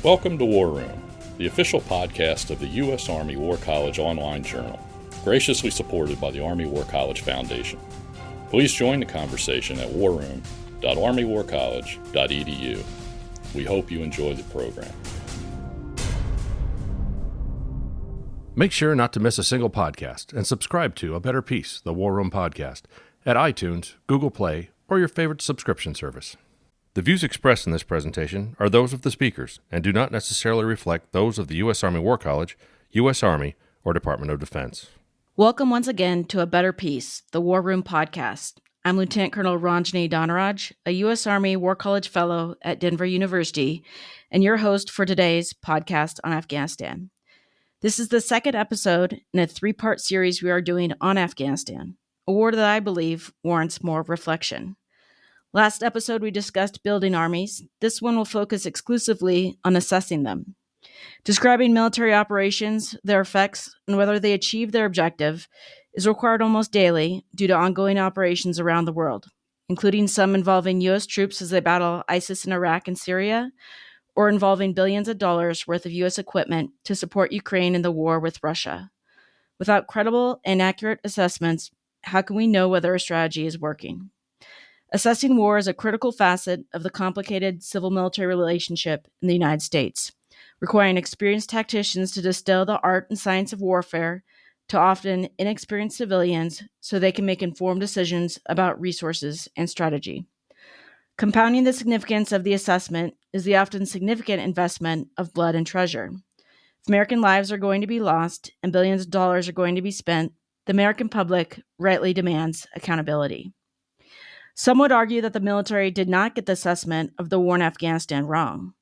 Welcome to War Room, the official podcast of the U.S. Army War College online journal, graciously supported by the Army War College Foundation. Please join the conversation at warroom.armywarcollege.edu. We hope you enjoy the program. Make sure not to miss a single podcast and subscribe to A Better Peace, the War Room podcast, at iTunes, Google Play, or your favorite subscription service. The views expressed in this presentation are those of the speakers and do not necessarily reflect those of the U.S. Army War College, U.S. Army, or Department of Defense. Welcome once again to A Better Peace, the War Room podcast. I'm Lieutenant Colonel Ranjini Danaraj, a U.S. Army War College Fellow at Denver University, and your host for today's podcast on Afghanistan. This is the second episode in a three-part series we are doing on Afghanistan, a war that I believe warrants more reflection. Last episode, we discussed building armies. This one will focus exclusively on assessing them. Describing military operations, their effects, and whether they achieve their objective is required almost daily due to ongoing operations around the world, including some involving U.S. troops as they battle ISIS in Iraq and Syria, or involving billions of dollars worth of U.S. equipment to support Ukraine in the war with Russia. Without credible and accurate assessments, how can we know whether a strategy is working? Assessing war is a critical facet of the complicated civil-military relationship in the United States, requiring experienced tacticians to distill the art and science of warfare to often inexperienced civilians so they can make informed decisions about resources and strategy. Compounding the significance of the assessment is the often significant investment of blood and treasure. If American lives are going to be lost and billions of dollars are going to be spent, the American public rightly demands accountability. Some would argue that the military did not get the assessment of the war in Afghanistan wrong.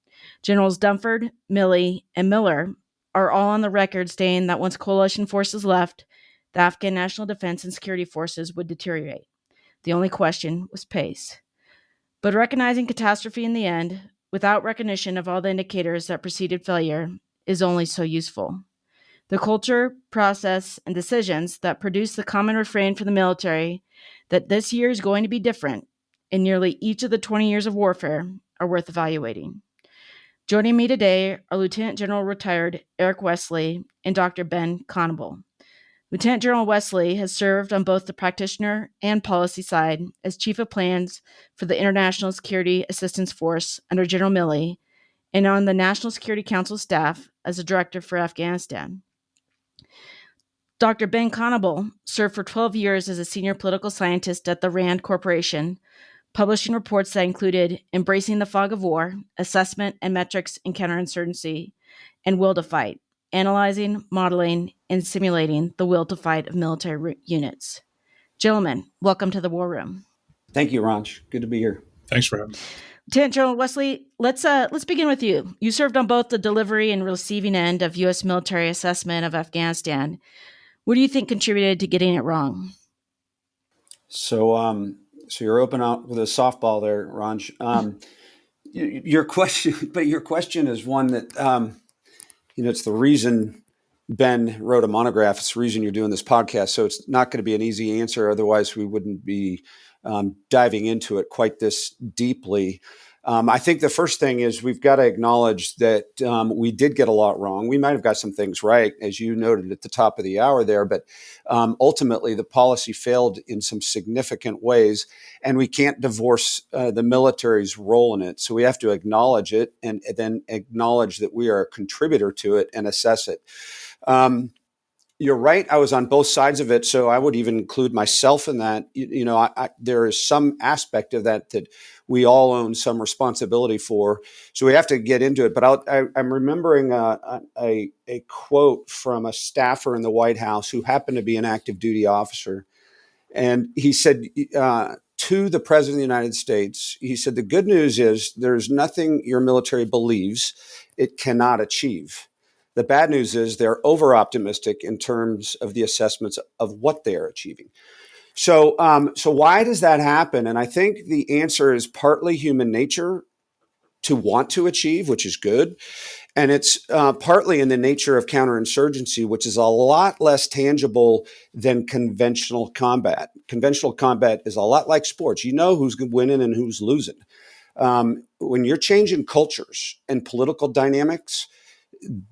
Generals Dunford, Milley, and Miller are all on the record stating that once coalition forces left, the Afghan National Defense and Security Forces would deteriorate. The only question was pace. But recognizing catastrophe in the end, without recognition of all the indicators that preceded failure, is only so useful. The culture, process, and decisions that produce the common refrain for the military that this year is going to be different in nearly each of the 20 years of warfare are worth evaluating. Joining me today are Lieutenant General Retired Eric Wesley and Dr. Ben Connable. Lieutenant General Wesley has served on both the practitioner and policy side as Chief of Plans for the International Security Assistance Force under General Milley and on the National Security Council staff as a director for Afghanistan. Dr. Ben Connable served for 12 years as a senior political scientist at the RAND Corporation, publishing reports that included Embracing the Fog of War, Assessment and Metrics in Counterinsurgency, and Will to Fight, analyzing, modeling, and simulating the will to fight of military units. Gentlemen, welcome to the War Room. Thank you, Ranj. Good to be here. Thanks for having me. Lieutenant General Wesley, let's begin with you. You served on both the delivery and receiving end of U.S. military assessment of Afghanistan. What do you think contributed to getting it wrong? So you're open out with a softball there, Ranj. Your question is one that, it's the reason Ben wrote a monograph. It's the reason you're doing this podcast. So it's not going to be an easy answer. Otherwise, we wouldn't be diving into it quite this deeply. I think the first thing is we've got to acknowledge that we did get a lot wrong. We might have got some things right, as you noted at the top of the hour there, but ultimately the policy failed in some significant ways, and we can't divorce the military's role in it. So we have to acknowledge it and then acknowledge that we are a contributor to it and assess it. You're right. I was on both sides of it, so I would even include myself in that. There is some aspect of that we all own some responsibility for. So we have to get into it. But I'm remembering a quote from a staffer in the White House who happened to be an active duty officer, and he said to the President of the United States, he said, "The good news is there's nothing your military believes it cannot achieve. The bad news is they're over-optimistic in terms of the assessments of what they are achieving." So why does that happen? And I think the answer is partly human nature to want to achieve, which is good. And it's partly in the nature of counterinsurgency, which is a lot less tangible than conventional combat. Conventional combat is a lot like sports. You know who's winning and who's losing. when you're changing cultures and political dynamics,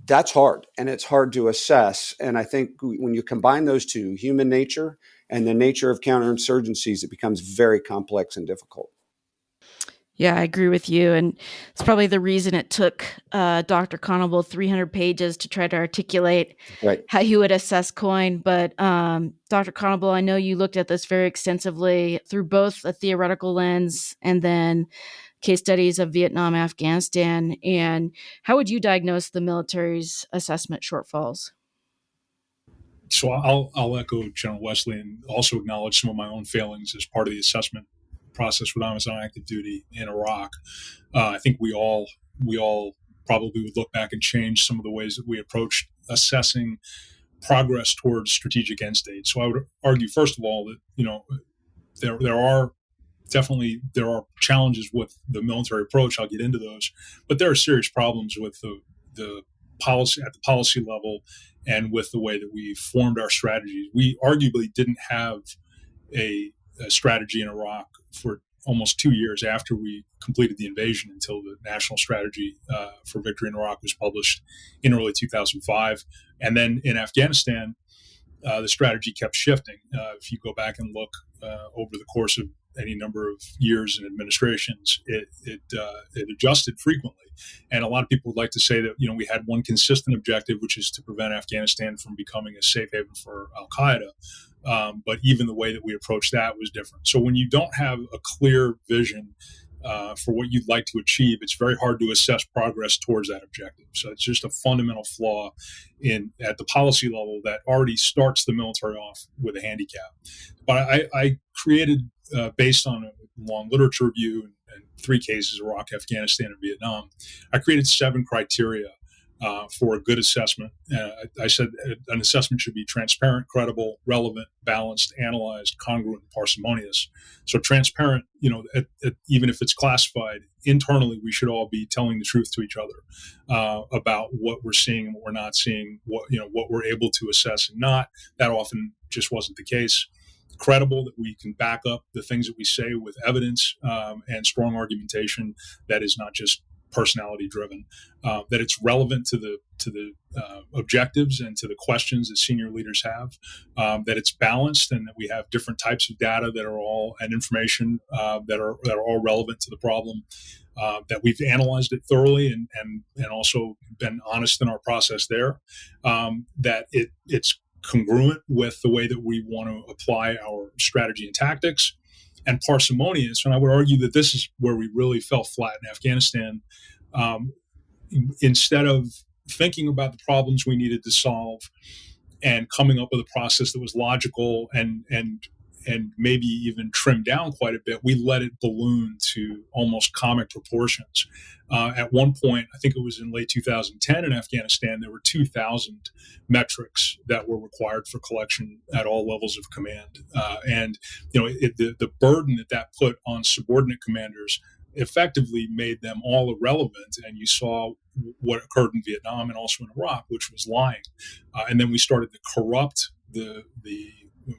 that's hard, and it's hard to assess. And I think when you combine those two, human nature and the nature of counterinsurgencies, it becomes very complex and difficult. Yeah, I agree with you. And it's probably the reason it took Dr. Connable 300 pages to try to articulate how you would assess COIN. But Dr. Connable, I know you looked at this very extensively through both a theoretical lens and then case studies of Vietnam, Afghanistan. And how would you diagnose the military's assessment shortfalls? So I'll echo General Wesley and also acknowledge some of my own failings as part of the assessment process when I was on active duty in Iraq. I think we all probably would look back and change some of the ways that we approached assessing progress towards strategic end states. So I would argue, first of all, that there are challenges with the military approach. I'll get into those, but there are serious problems with the policy at the policy level and with the way that we formed our strategies. We arguably didn't have a strategy in Iraq for almost 2 years after we completed the invasion until the national strategy for victory in Iraq was published in early 2005. And then in Afghanistan, the strategy kept shifting. If you go back and look over the course of any number of years and administrations, it adjusted frequently. And a lot of people would like to say that, we had one consistent objective, which is to prevent Afghanistan from becoming a safe haven for al-Qaeda. But even the way that we approached that was different. So when you don't have a clear vision for what you'd like to achieve, it's very hard to assess progress towards that objective. So it's just a fundamental flaw at the policy level that already starts the military off with a handicap. But I created, based on a long literature review and 3 cases, Iraq, Afghanistan, and Vietnam, I created 7 criteria for a good assessment. I said an assessment should be transparent, credible, relevant, balanced, analyzed, congruent, and parsimonious. So transparent, even if it's classified, internally we should all be telling the truth to each other about what we're seeing and what we're not seeing, what we're able to assess and not. That often just wasn't the case. Credible, that we can back up the things that we say with evidence and strong argumentation that is not just personality driven, that it's relevant to the objectives and to the questions that senior leaders have, that it's balanced and that we have different types of data that are all and information that are all relevant to the problem, that we've analyzed it thoroughly and also been honest in our process there, that it's congruent with the way that we want to apply our strategy and tactics, and parsimonious. And I would argue that this is where we really fell flat in Afghanistan. Instead of thinking about the problems we needed to solve and coming up with a process that was logical and maybe even trimmed down quite a bit, we let it balloon to almost comic proportions. At one point, I think it was in late 2010 in Afghanistan, there were 2,000 metrics that were required for collection at all levels of command. The burden that put on subordinate commanders effectively made them all irrelevant. And you saw what occurred in Vietnam and also in Iraq, which was lying. And then we started to corrupt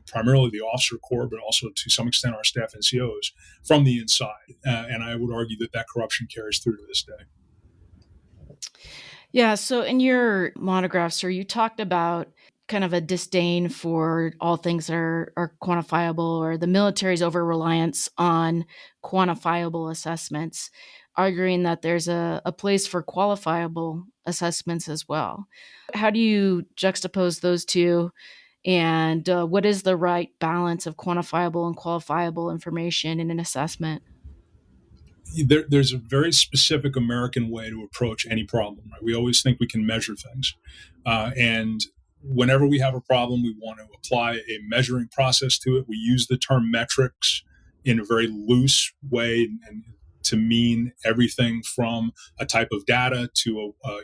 primarily the officer corps, but also to some extent our staff NCOs from the inside. And I would argue that corruption carries through to this day. Yeah. So in your monograph, sir, you talked about kind of a disdain for all things that are quantifiable, or the military's over-reliance on quantifiable assessments, arguing that there's a place for qualifiable assessments as well. How do you juxtapose those two? And what is the right balance of quantifiable and qualifiable information in an assessment? There's a very specific American way to approach any problem. Right? We always think we can measure things. And whenever we have a problem, we want to apply a measuring process to it. We use the term metrics in a very loose way and to mean everything from a type of data to a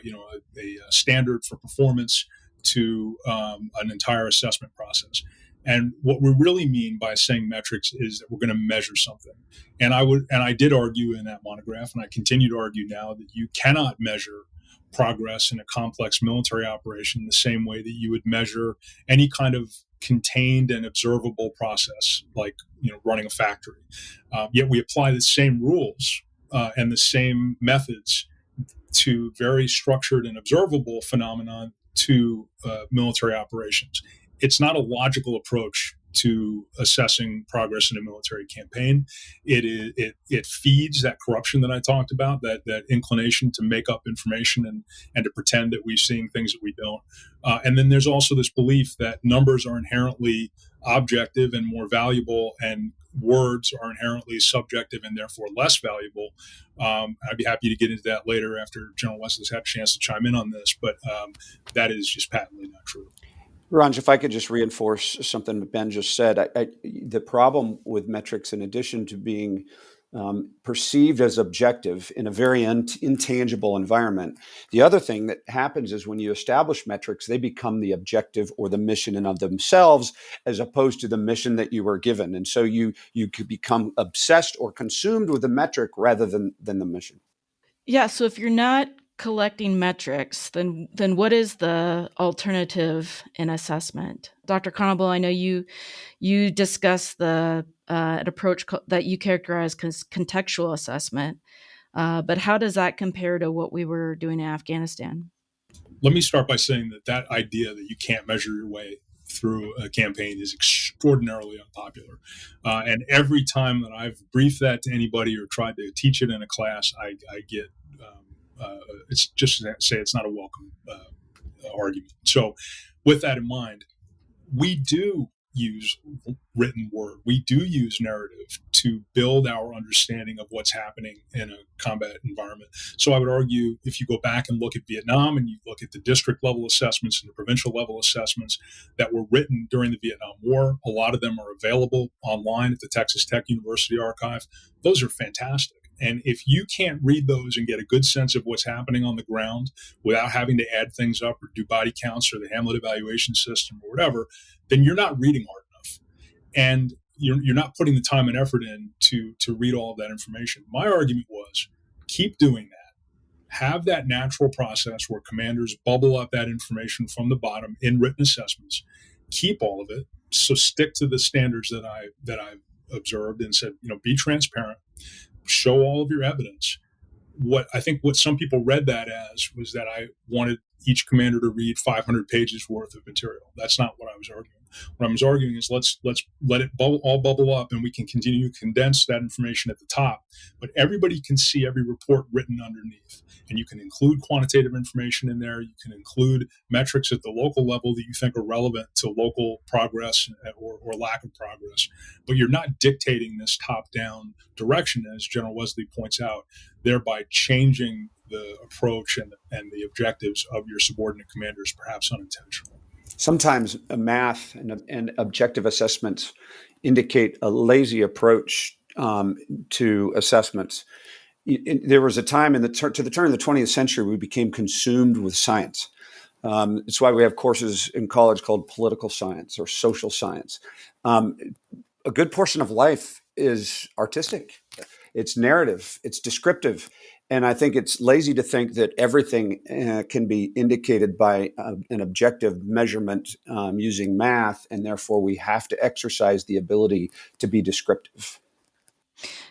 standard for performance to an entire assessment process. And what we really mean by saying metrics is that we're going to measure something. And I did argue in that monograph, and I continue to argue now, that you cannot measure progress in a complex military operation the same way that you would measure any kind of contained and observable process, like running a factory. Yet we apply the same rules and the same methods to very structured and observable phenomenon to military operations. It's not a logical approach to assessing progress in a military campaign. It feeds that corruption that I talked about, that inclination to make up information and to pretend that we're seeing things that we don't. And then there's also this belief that numbers are inherently objective and more valuable, and words are inherently subjective and therefore less valuable. I'd be happy to get into that later after General Wesley's had a chance to chime in on this, but that is just patently not true. Ranj, if I could just reinforce something that Ben just said, the problem with metrics, in addition to being perceived as objective in a very intangible environment, the other thing that happens is when you establish metrics, they become the objective or the mission in of themselves, as opposed to the mission that you were given. And so you could become obsessed or consumed with the metric rather than the mission. Yeah. So if you're not collecting metrics, then what is the alternative in assessment? Dr. Connable, I know you discussed an approach that you characterize as contextual assessment, but how does that compare to what we were doing in Afghanistan? Let me start by saying that idea that you can't measure your way through a campaign is extraordinarily unpopular. And every time that I've briefed that to anybody or tried to teach it in a class, I get it's just to say it's not a welcome argument. So with that in mind, we do use written word. We do use narrative to build our understanding of what's happening in a combat environment. So I would argue, if you go back and look at Vietnam and you look at the district level assessments and the provincial level assessments that were written during the Vietnam War, a lot of them are available online at the Texas Tech University Archive. Those are fantastic. And if you can't read those and get a good sense of what's happening on the ground without having to add things up or do body counts or the Hamlet evaluation system or whatever, then you're not reading hard enough. And you're not putting the time and effort in to read all of that information. My argument was, keep doing that. Have that natural process where commanders bubble up that information from the bottom in written assessments. Keep all of it. So stick to the standards that I've observed and said, be transparent. Show all of your evidence. What some people read that as was that I wanted each commander to read 500 pages worth of material. That's not what I was arguing. What I was arguing is let's let it all bubble up, and we can continue to condense that information at the top, but everybody can see every report written underneath. And you can include quantitative information in there. You can include metrics at the local level that you think are relevant to local progress or lack of progress. But you're not dictating this top-down direction, as General Wesley points out, thereby changing the approach and the objectives of your subordinate commanders, perhaps unintentionally. Sometimes math and objective assessments indicate a lazy approach to assessments. There was a time to the turn of the 20th century, we became consumed with science. It's why we have courses in college called political science or social science. A good portion of life is artistic. It's narrative. It's descriptive. And I think it's lazy to think that everything can be indicated by an objective measurement using math, and therefore we have to exercise the ability to be descriptive.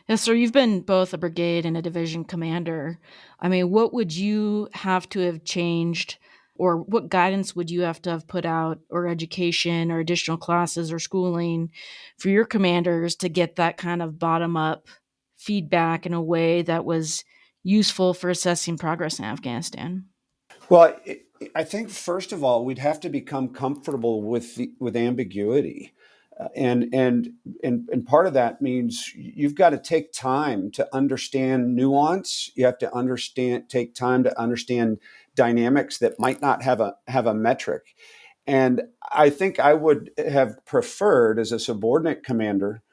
Yes, sir. You've been both a brigade and a division commander. I mean, what would you have to have changed, or what guidance would you have to have put out, or education or additional classes or schooling for your commanders to get that kind of bottom-up feedback in a way that was useful for assessing progress in Afghanistan? Well, I think first of all, we'd have to become comfortable with ambiguity. And part of that means you've got to take time to understand nuance. You have to take time to understand dynamics that might not have a metric. And I think I would have preferred, as a subordinate commander,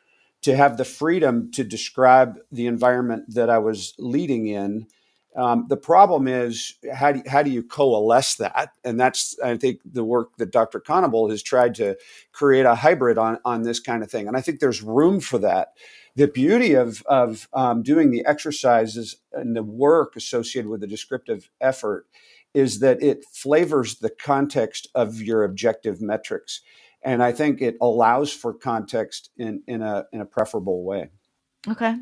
to have the freedom to describe the environment that I was leading in. The problem is, how do you coalesce that? And that's, I think, the work that Dr. Connable has tried to create a hybrid on this kind of thing. And I think there's room for that. The beauty of doing the exercises and the work associated with the descriptive effort is that it flavors the context of your objective metrics. And I think it allows for context in a preferable way. Okay.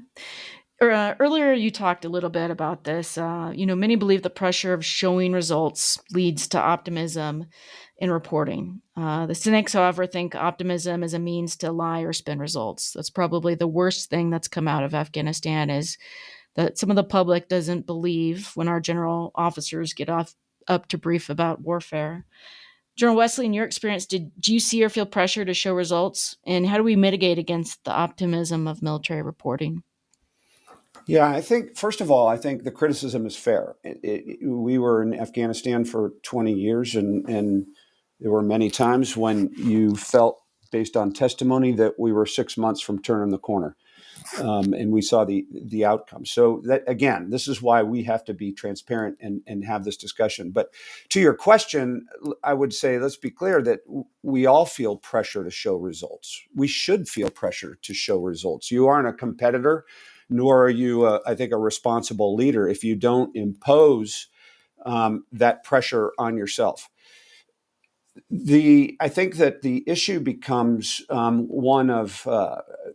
Earlier, you talked a little bit about this. Many believe the pressure of showing results leads to optimism in reporting. The cynics, however, think optimism is a means to lie or spin results. That's probably the worst thing that's come out of Afghanistan is that some of the public doesn't believe when our general officers get up to brief about warfare. General Wesley, in your experience, did you see or feel pressure to show results? And how do we mitigate against the optimism of military reporting? Yeah, I think, first of all, I think the criticism is fair. We were in Afghanistan for 20 years, and there were many times when you felt, based on testimony, that we were 6 months from turning the corner. And we saw the outcome. So that, again, this is why we have to be transparent and have this discussion. But to your question, I would say, let's be clear that we all feel pressure to show results. We should feel pressure to show results. You aren't a competitor, nor are you, I think, a responsible leader if you don't impose that pressure on yourself. I think that the issue becomes one of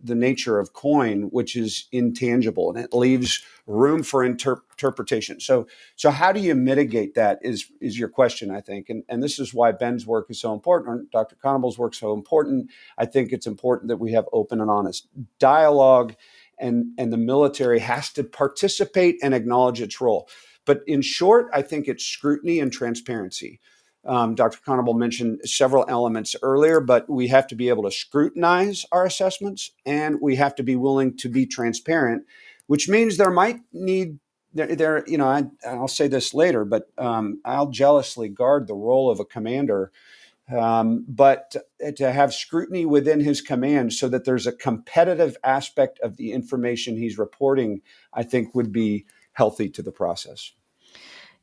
the nature of coin, which is intangible, and it leaves room for interpretation. So how do you mitigate that is your question, I think. And this is why Ben's work is so important, Dr. Connable's work is so important. I think it's important that we have open and honest dialogue, and the military has to participate and acknowledge its role. But in short, I think it's scrutiny and transparency. Dr. Connable mentioned several elements earlier, but we have to be able to scrutinize our assessments, and we have to be willing to be transparent, which means there might need I'll say this later, but I'll jealously guard the role of a commander, but to have scrutiny within his command so that there's a competitive aspect of the information he's reporting, I think would be healthy to the process.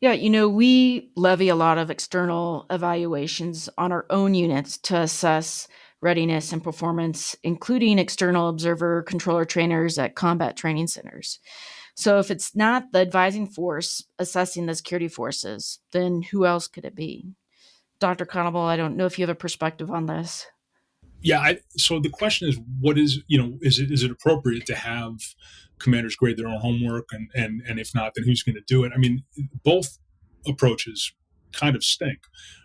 Yeah, we levy a lot of external evaluations on our own units to assess readiness and performance, including external observer controller trainers at combat training centers. So if it's not the advising force assessing the security forces, then who else could it be? Dr. Connable, I don't know if you have a perspective on this. Yeah. So the question is, what is it appropriate to have commanders grade their own homework, and if not, then who's going to do it? I mean, both approaches kind of stink,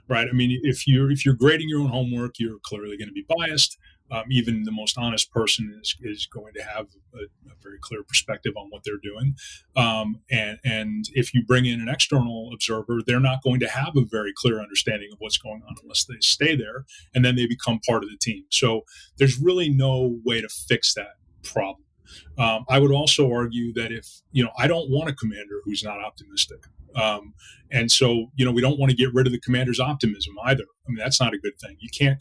right? I mean, if you're grading your own homework, you're clearly going to be biased. Even the most honest person is going to have a very clear perspective on what they're doing. And if you bring in an external observer, they're not going to have a very clear understanding of what's going on unless they stay there, and then they become part of the team. So there's really no way to fix that problem. I would also argue that if, I don't want a commander who's not optimistic. And so, we don't want to get rid of the commander's optimism either. I mean, that's not a good thing. You can't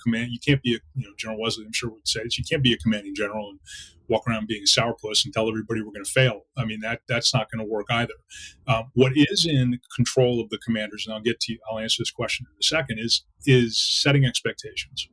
be General Wesley, I'm sure would say this, you can't be a commanding general and walk around being a sourpuss and tell everybody we're going to fail. I mean, that's not going to work either. What is in control of the commanders, and I'll answer this question in a second, is setting expectations.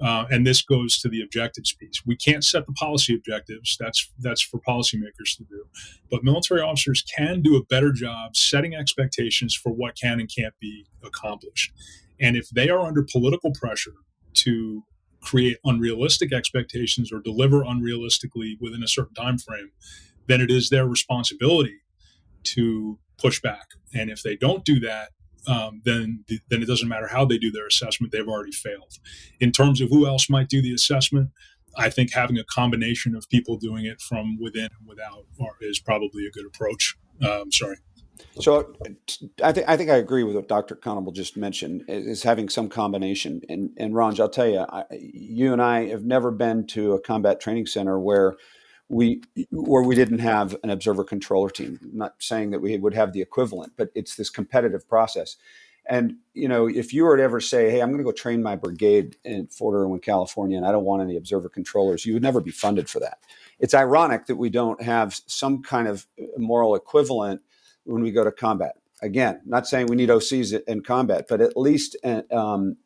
And this goes to the objectives piece. We can't set the policy objectives. That's for policymakers to do. But military officers can do a better job setting expectations for what can and can't be accomplished. And if they are under political pressure to create unrealistic expectations or deliver unrealistically within a certain time frame, then it is their responsibility to push back. And if they don't do that, then it doesn't matter how they do their assessment, they've already failed. In terms of who else might do the assessment, I think having a combination of people doing it from within and without is probably a good approach. Sorry. So I think I agree with what Dr. Connable just mentioned, is having some combination. And Ranj, I'll tell you, you and I have never been to a combat training center where we didn't have an observer controller team. I'm not saying that we would have the equivalent, but it's this competitive process. And, if you were to ever say, hey, I'm going to go train my brigade in Fort Irwin, California, and I don't want any observer controllers, you would never be funded for that. It's ironic that we don't have some kind of moral equivalent when we go to combat. Again, not saying we need OCs in combat, but at least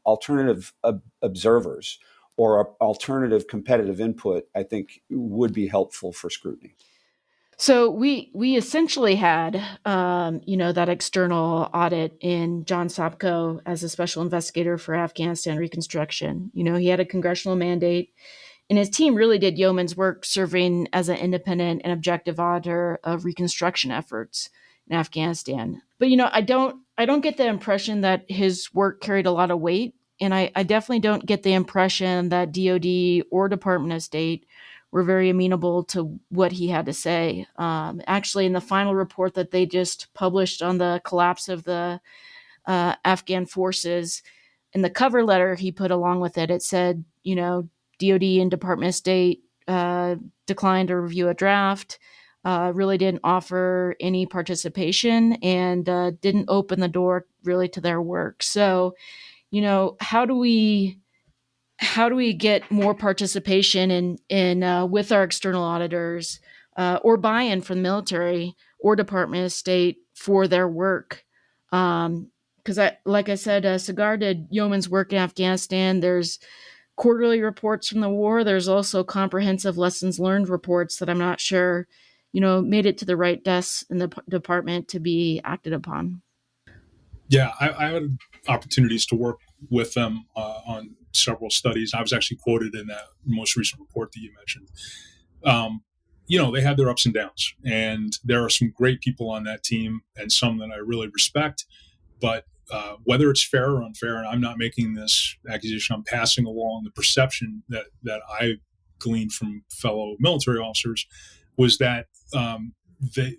alternative observers or alternative competitive input, I think, would be helpful for scrutiny. So we essentially had, that external audit in John Sopko as a special investigator for Afghanistan reconstruction. He had a congressional mandate, And his team really did yeoman's work serving as an independent and objective auditor of reconstruction efforts in Afghanistan. But I don't get the impression that his work carried a lot of weight, and I definitely don't get the impression that DoD or Department of State were very amenable to what he had to say. Actually, in the final report that they just published on the collapse of the Afghan forces, in the cover letter he put along with it, it said, DoD and Department of State declined to review a draft, really didn't offer any participation, and didn't open the door really to their work. So, how do we get more participation in with our external auditors, or buy-in from the military or Department of State for their work? Because like I said, Sagar did yeoman's work in Afghanistan. There's quarterly reports from the war. There's also comprehensive lessons learned reports that I'm not sure, made it to the right desks in the department to be acted upon. Yeah, I had opportunities to work with them on several studies. I was actually quoted in that most recent report that you mentioned. They had their ups and downs, and there are some great people on that team and some that I really respect. But whether it's fair or unfair, and I'm not making this accusation, I'm passing along the perception that I gleaned from fellow military officers, was that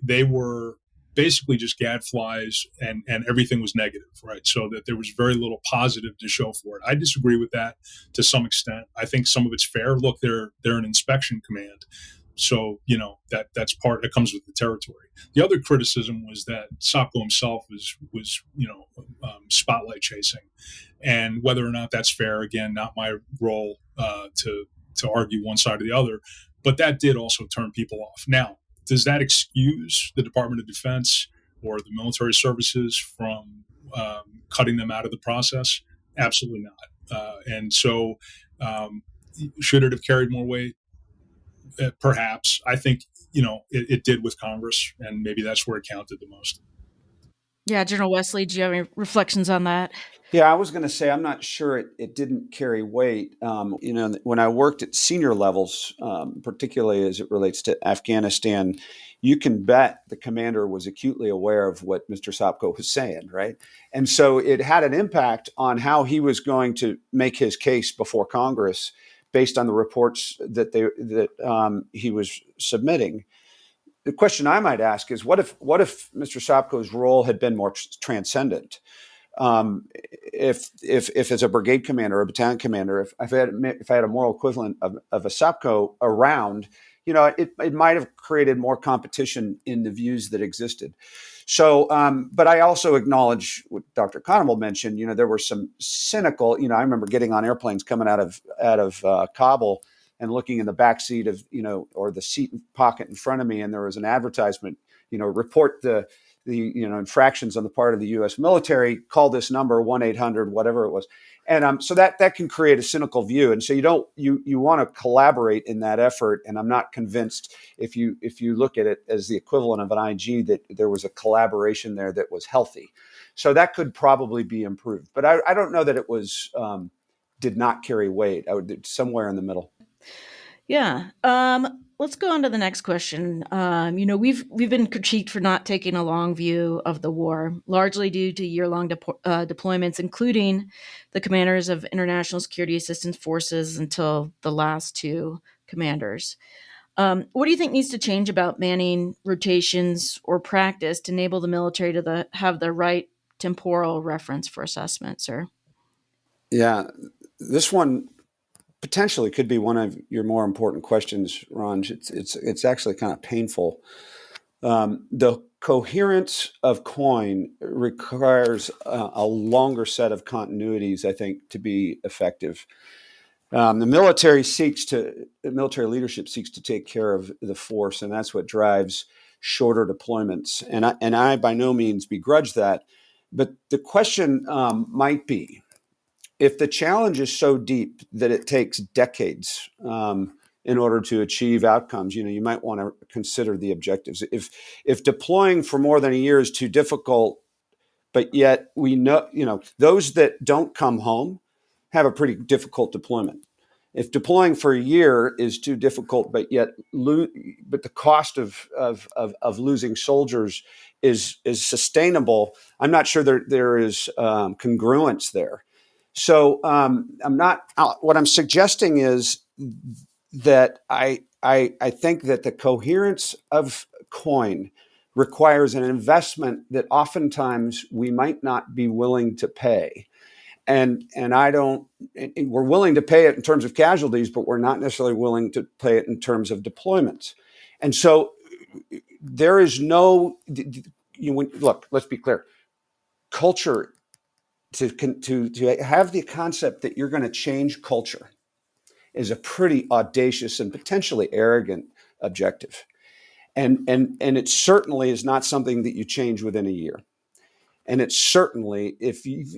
they were basically just gadflies, and everything was negative, right? So that there was very little positive to show for it. I disagree with that to some extent. I think some of it's fair. Look, they're an inspection command. So, that's part that comes with the territory. The other criticism was that Sopko himself was spotlight chasing, and whether or not that's fair, again, not my role to argue one side or the other, but that did also turn people off. Now, does that excuse the Department of Defense or the military services from cutting them out of the process? Absolutely not. And so, should it have carried more weight? Perhaps. I think it did with Congress, and maybe that's where it counted the most. Yeah, General Wesley, do you have any reflections on that? Yeah, I was going to say I'm not sure it didn't carry weight. When I worked at senior levels, particularly as it relates to Afghanistan, you can bet the commander was acutely aware of what Mr. Sopko was saying, right? And so it had an impact on how he was going to make his case before Congress based on the reports that he was submitting. The question I might ask is, what if Mr. Sopko's role had been more transcendent? If as a brigade commander or a battalion commander, if I had a moral equivalent of a Sopko around, it might have created more competition in the views that existed. So, but I also acknowledge what Dr. Connable mentioned. There were some cynical. I remember getting on airplanes coming out of Kabul and looking in the back seat of or the seat pocket in front of me, and there was an advertisement. Report the infractions on the part of the U.S. military. Call this number 1-800 whatever it was, and so that can create a cynical view. And so you want to collaborate in that effort. And I'm not convinced if you look at it as the equivalent of an IG that there was a collaboration there that was healthy. So that could probably be improved. But I don't know that it was did not carry weight. I would somewhere in the middle. Yeah. Let's go on to the next question. We've been critiqued for not taking a long view of the war, largely due to year-long deployments, including the commanders of International Security Assistance Forces until the last two commanders. What do you think needs to change about manning, rotations, or practice to enable the military to have the right temporal reference for assessment, sir? Yeah, this one potentially could be one of your more important questions, Ranj. It's actually kind of painful. The coherence of COIN requires a longer set of continuities, I think, to be effective. The military leadership seeks to take care of the force, and that's what drives shorter deployments. And I by no means begrudge that, but the question might be, if the challenge is so deep that it takes decades in order to achieve outcomes, you might want to consider the objectives. If deploying for more than a year is too difficult, but yet we know, those that don't come home have a pretty difficult deployment. If deploying for a year is too difficult, but the cost of losing soldiers is sustainable, I'm not sure there is congruence there. So I'm not. What I'm suggesting is that I think that the coherence of coin requires an investment that oftentimes we might not be willing to pay. And I don't. We're willing to pay it in terms of casualties, but we're not necessarily willing to pay it in terms of deployments. And so there is no. Look, let's be clear. Culture, to have the concept that you're going to change culture is a pretty audacious and potentially arrogant objective, and it certainly is not something that you change within a year. And it certainly,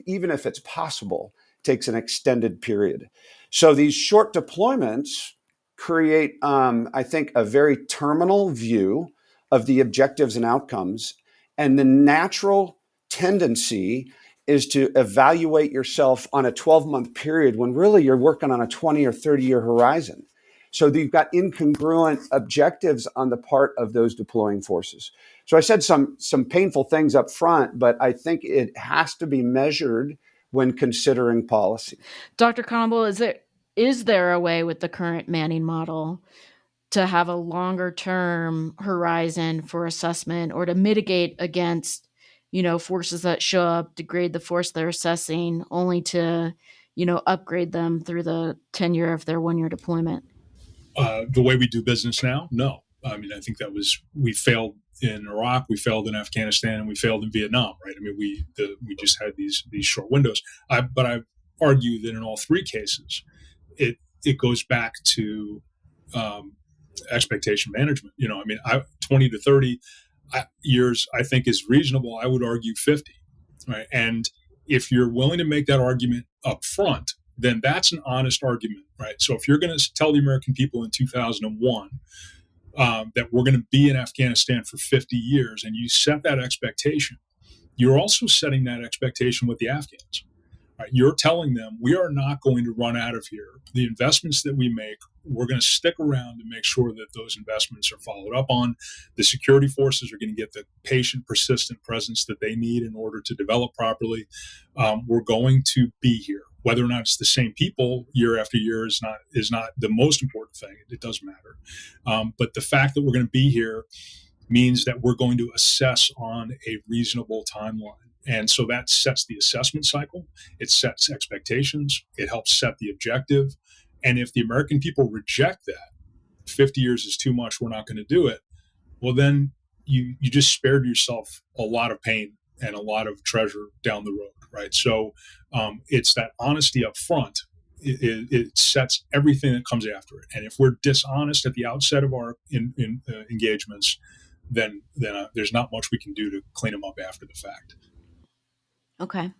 even if it's possible, takes an extended period. So these short deployments create, I think, a very terminal view of the objectives and outcomes. And the natural tendency is to evaluate yourself on a 12-month period when really you're working on a 20 or 30-year horizon. So you've got incongruent objectives on the part of those deploying forces. So I said some painful things up front, but I think it has to be measured when considering policy. Dr. Connable, is there a way with the current Manning model to have a longer term horizon for assessment or to mitigate against, forces that show up, degrade the force they're assessing, only to, upgrade them through the tenure of their 1-year deployment? The way we do business now, no. I mean, I think we failed in Iraq, we failed in Afghanistan, and we failed in Vietnam, right? I mean, we just had these short windows. But I argue that in all three cases, it goes back to expectation management. 20 to 30 years, I think, is reasonable. I would argue 50, right? And if you're willing to make that argument up front, then that's an honest argument, right? So if you're going to tell the American people in 2001 that we're going to be in Afghanistan for 50 years, and you set that expectation, you're also setting that expectation with the Afghans. Right? You're telling them we are not going to run out of here. The investments that we make, we're going to stick around to make sure that those investments are followed up on. The security forces are going to get the patient, persistent presence that they need in order to develop properly. We're going to be here. Whether or not it's the same people year after year is not the most important thing. It doesn't matter. But the fact that we're going to be here means that we're going to assess on a reasonable timeline. And so that sets the assessment cycle. It sets expectations. It helps set the objective. And if the American people reject that, 50 years is too much, we're not going to do it, well, then you just spared yourself a lot of pain and a lot of treasure down the road, right? So it's that honesty up front. It sets everything that comes after it. And if we're dishonest at the outset of our engagements, then there's not much we can do to clean them up after the fact. Okay.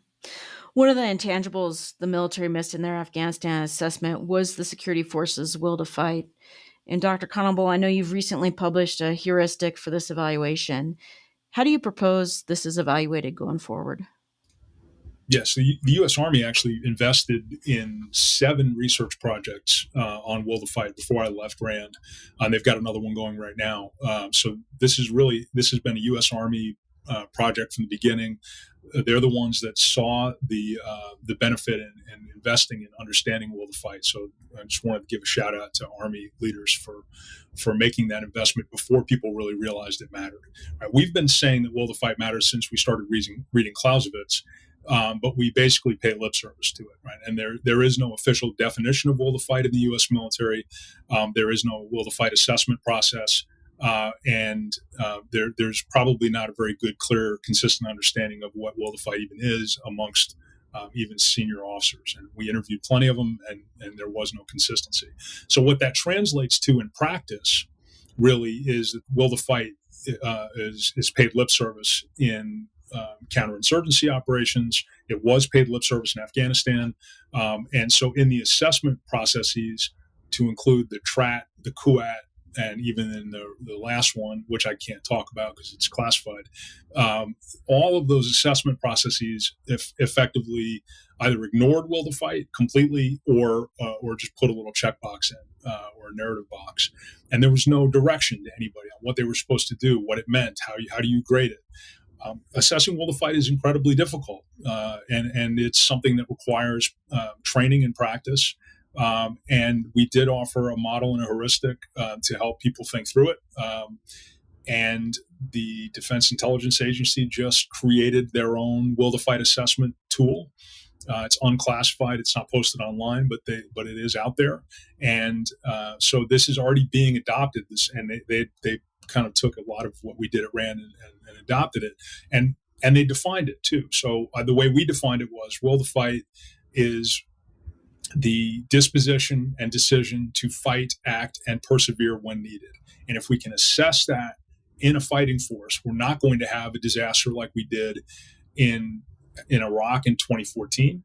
One of the intangibles the military missed in their Afghanistan assessment was the security forces' will to fight. And Dr. Connable, I know you've recently published a heuristic for this evaluation. How do you propose this is evaluated going forward? Yes, the U.S. Army actually invested in 7 research projects on will to fight before I left RAND. They've got another one going right now. So this has been a U.S. Army project from the beginning. They're the ones that saw the benefit in investing in understanding will to fight. So I just wanted to give a shout out to Army leaders for making that investment before people really realized it mattered. Right? We've been saying that will to fight matters since we started reading Clausewitz. But we basically pay lip service to it, right? And there is no official definition of will to fight in the U.S. military. There is no will to fight assessment process, and there's probably not a very good, clear, consistent understanding of what will to fight even is amongst even senior officers. And we interviewed plenty of them, and there was no consistency. So what that translates to in practice really is that will to fight is paid lip service in counterinsurgency operations. It was paid lip service in Afghanistan. And so in the assessment processes, to include the TRAT, the QUAT, and even in the last one, which I can't talk about because it's classified, all of those assessment processes effectively either ignored will to fight completely or just put a little checkbox in or a narrative box. And there was no direction to anybody on what they were supposed to do, what it meant, how do you grade it. Assessing will to fight is incredibly difficult, and it's something that requires training and practice. And we did offer a model and a heuristic to help people think through it. And the Defense Intelligence Agency just created their own will to fight assessment tool. It's unclassified. It's not posted online, but it is out there. And so this is already being adopted. And they kind of took a lot of what we did at RAND and adopted it, and they defined it too. So the way we defined it was will to fight is the disposition and decision to fight, act, and persevere when needed. And if we can assess that in a fighting force, we're not going to have a disaster like we did in Iraq in 2014,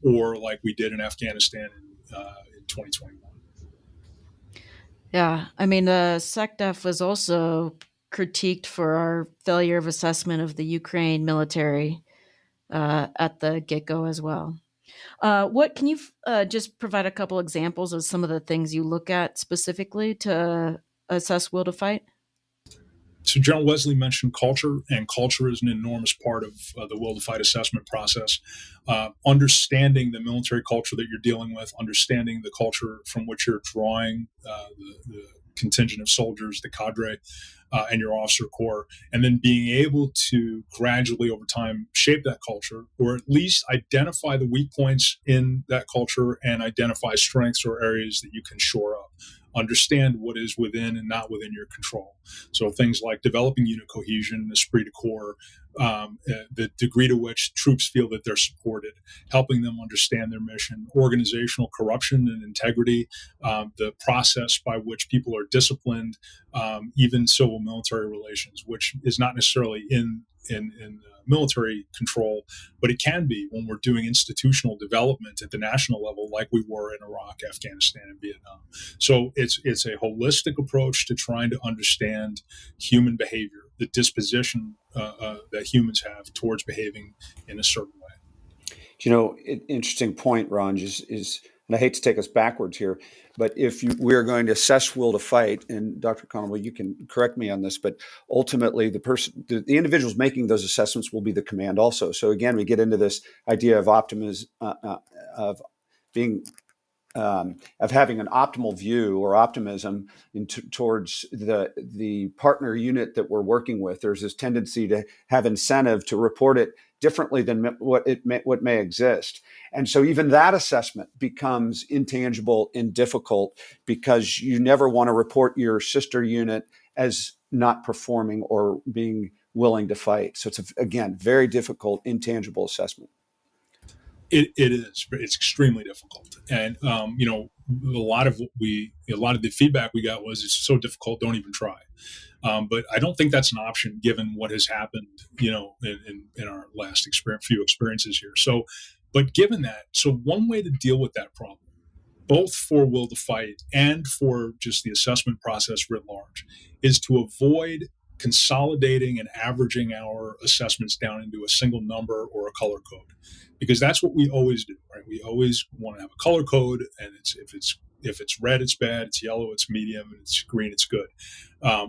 or like we did in Afghanistan in 2021. Yeah, I mean, the SecDef was also critiqued for our failure of assessment of the Ukraine military at the get-go as well. What can you just provide a couple examples of some of the things you look at specifically to assess will to fight? So General Wesley mentioned culture, and culture is an enormous part of the will to fight assessment process. Understanding the military culture that you're dealing with, understanding the culture from which you're drawing the contingent of soldiers, the cadre, and your officer corps, and then being able to gradually over time shape that culture, or at least identify the weak points in that culture and identify strengths or areas that you can shore up. Understand what is within and not within your control. So things like developing unit cohesion, esprit de corps, the degree to which troops feel that they're supported, helping them understand their mission, organizational corruption and integrity, the process by which people are disciplined, even civil military relations, which is not necessarily in military control, but it can be when we're doing institutional development at the national level, like we were in Iraq, Afghanistan, and Vietnam. So it's a holistic approach to trying to understand human behavior, the disposition that humans have towards behaving in a certain way. Interesting point, Ron, is and I hate to take us backwards here, but if we're going to assess will to fight, and Dr. Connable, you can correct me on this, but ultimately the individuals making those assessments will be the command also. So again, we get into this idea of optimism, of being of having an optimal view or optimism towards the partner unit that we're working with. There's this tendency to have incentive to report it differently than what may exist. And so even that assessment becomes intangible and difficult because you never want to report your sister unit as not performing or being willing to fight. So it's, again, very difficult, intangible assessment. It is. It's extremely difficult. And, a lot of the feedback we got was it's so difficult, don't even try. But I don't think that's an option given what has happened, in our last few experiences here. So, but given that, so one way to deal with that problem, both for will to fight and for just the assessment process writ large, is to avoid consolidating and averaging our assessments down into a single number or a color code, because that's what we always do, right? We always want to have a color code, and if it's red, it's bad. It's yellow, it's medium, and it's green, it's good,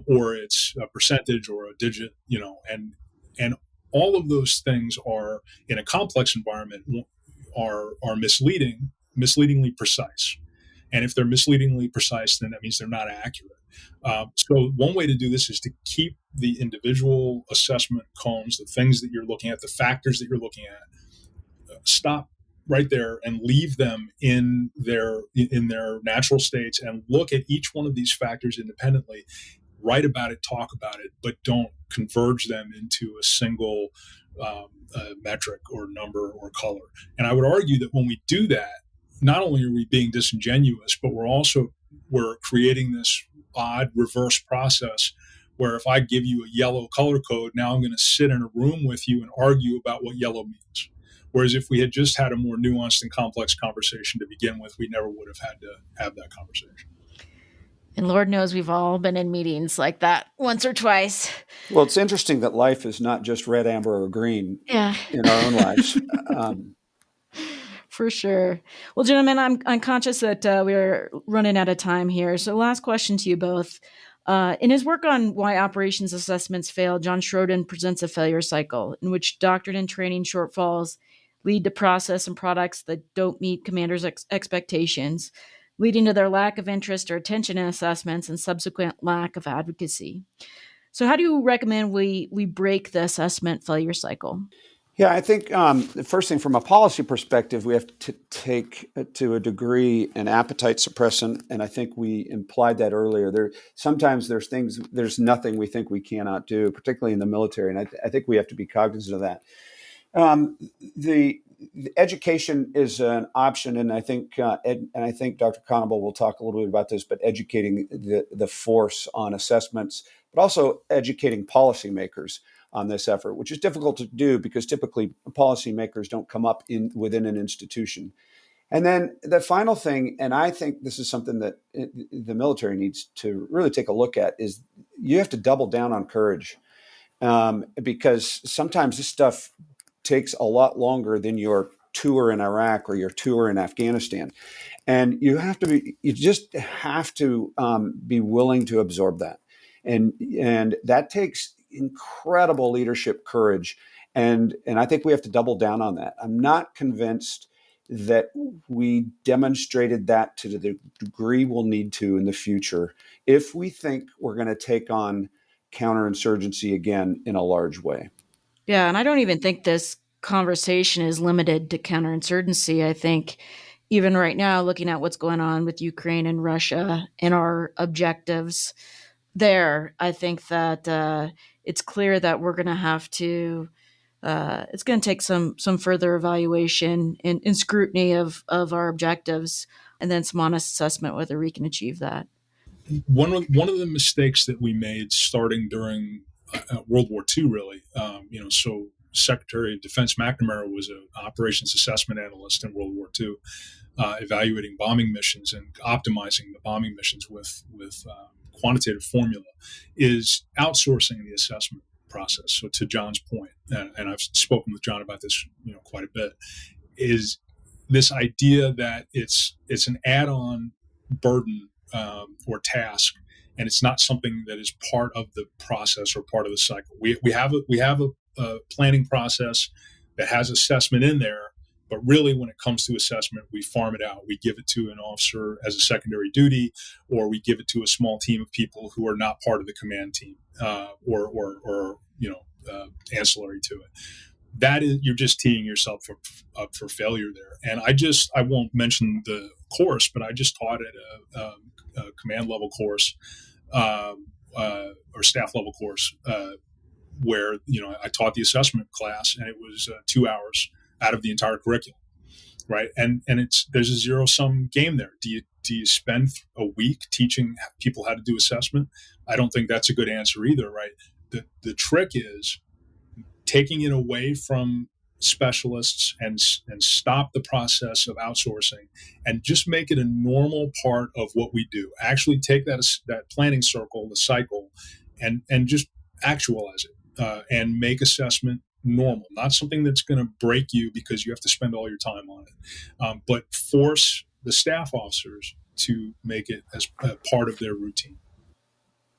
or it's a percentage or a digit, and all of those things are in a complex environment are misleadingly precise. And if they're misleadingly precise, then that means they're not accurate. So one way to do this is to keep the individual assessment cones, the things that you're looking at, the factors that you're looking at, stop right there and leave them in their natural states and look at each one of these factors independently, write about it, talk about it, but don't converge them into a single metric or number or color. And I would argue that when we do that, not only are we being disingenuous, but we're creating this odd reverse process where if I give you a yellow color code, now I'm going to sit in a room with you and argue about what yellow means. Whereas if we had just had a more nuanced and complex conversation to begin with, we never would have had to have that conversation. And Lord knows we've all been in meetings like that once or twice. Well, it's interesting that life is not just red, amber, or green Yeah. in our own lives. For sure. Well, gentlemen, I'm conscious that we're running out of time here. So last question to you both. In his work on why operations assessments fail, John Schroden presents a failure cycle in which doctrine and training shortfalls lead to process and products that don't meet commanders' expectations, leading to their lack of interest or attention in assessments and subsequent lack of advocacy. So how do you recommend we break the assessment failure cycle? Yeah, I think the first thing from a policy perspective, we have to take to a degree an appetite suppressant, and I think we implied that earlier. Sometimes there's nothing we think we cannot do, particularly in the military, and I think we have to be cognizant of that. The education is an option, and I think Dr. Connable will talk a little bit about this, but educating the force on assessments, but also educating policymakers on this effort, which is difficult to do because typically policymakers don't come up within an institution. And then the final thing, and I think this is something that the military needs to really take a look at, is you have to double down on courage, because sometimes this stuff takes a lot longer than your tour in Iraq or your tour in Afghanistan. And you just have to be willing to absorb that. And that takes incredible leadership courage. And I think we have to double down on that. I'm not convinced that we demonstrated that to the degree we'll need to in the future if we think we're going to take on counterinsurgency again in a large way. Yeah, and I don't even think this conversation is limited to counterinsurgency. I think even right now, looking at what's going on with Ukraine and Russia and our objectives there, I think that it's clear that we're going to have to. It's going to take some further evaluation and scrutiny of our objectives, and then some honest assessment whether we can achieve that. One of the mistakes that we made starting during World War II, really, so Secretary of Defense McNamara was an operations assessment analyst in World War II, evaluating bombing missions and optimizing the bombing missions with quantitative formula, is outsourcing the assessment process. So to John's point, and I've spoken with John about this, quite a bit, is this idea that it's an add-on burden or task, and it's not something that is part of the process or part of the cycle. We have a planning process that has assessment in there, but really when it comes to assessment, we farm it out. We give it to an officer as a secondary duty, or we give it to a small team of people who are not part of the command team, or ancillary to it. That is, you're just teeing yourself up for failure there. And I won't mention the course, but I just taught at a command level course, or staff level course, where I taught the assessment class, and it was 2 hours out of the entire curriculum, right? And there's a zero sum game there. Do you spend a week teaching people how to do assessment? I don't think that's a good answer either, right? The trick is taking it away from specialists and stop the process of outsourcing and just make it a normal part of what we do. Actually take that planning circle, the cycle, and just actualize it, and make assessment normal, not something that's going to break you because you have to spend all your time on it, but force the staff officers to make it as a part of their routine.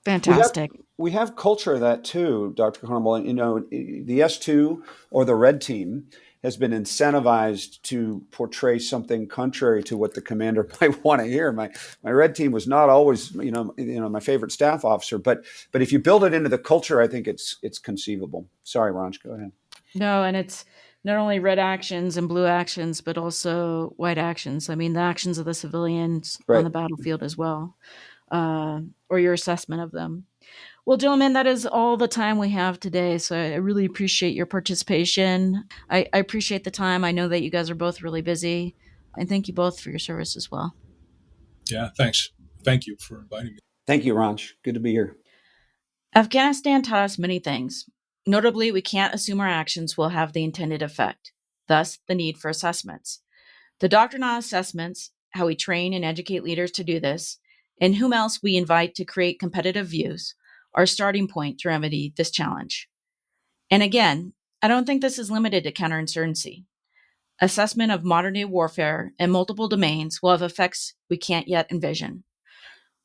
Fantastic. We have culture of that too, Dr. Connable. The S2 or the red team has been incentivized to portray something contrary to what the commander might want to hear. My red team was not always, my favorite staff officer, but if you build it into the culture, I think it's conceivable. Sorry, Ranj, go ahead. No, and it's not only red actions and blue actions, but also white actions. I mean, the actions of the civilians on the battlefield as well, or your assessment of them. Well, gentlemen, that is all the time we have today. So I really appreciate your participation. I appreciate the time. I know that you guys are both really busy. And thank you both for your service as well. Yeah, thanks. Thank you for inviting me. Thank you, Ranj. Good to be here. Afghanistan taught us many things. Notably, we can't assume our actions will have the intended effect, thus the need for assessments. The doctrine on assessments, how we train and educate leaders to do this, and whom else we invite to create competitive views, our starting point to remedy this challenge. And again, I don't think this is limited to counterinsurgency. Assessment of modern-day warfare in multiple domains will have effects we can't yet envision.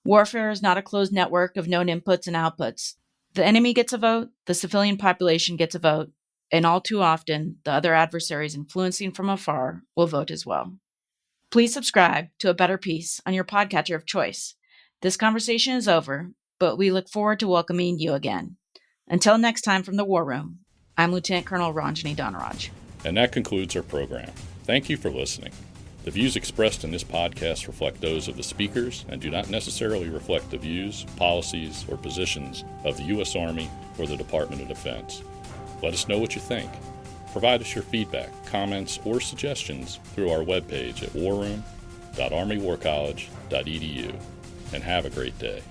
Warfare is not a closed network of known inputs and outputs. The enemy gets a vote, the civilian population gets a vote, and all too often, the other adversaries influencing from afar will vote as well. Please subscribe to A Better Peace on your podcatcher of choice. This conversation is over, but we look forward to welcoming you again. Until next time from the War Room, I'm Lieutenant Colonel Ranjini Danaraj. And that concludes our program. Thank you for listening. The views expressed in this podcast reflect those of the speakers and do not necessarily reflect the views, policies, or positions of the U.S. Army or the Department of Defense. Let us know what you think. Provide us your feedback, comments, or suggestions through our webpage at warroom.armywarcollege.edu. And have a great day.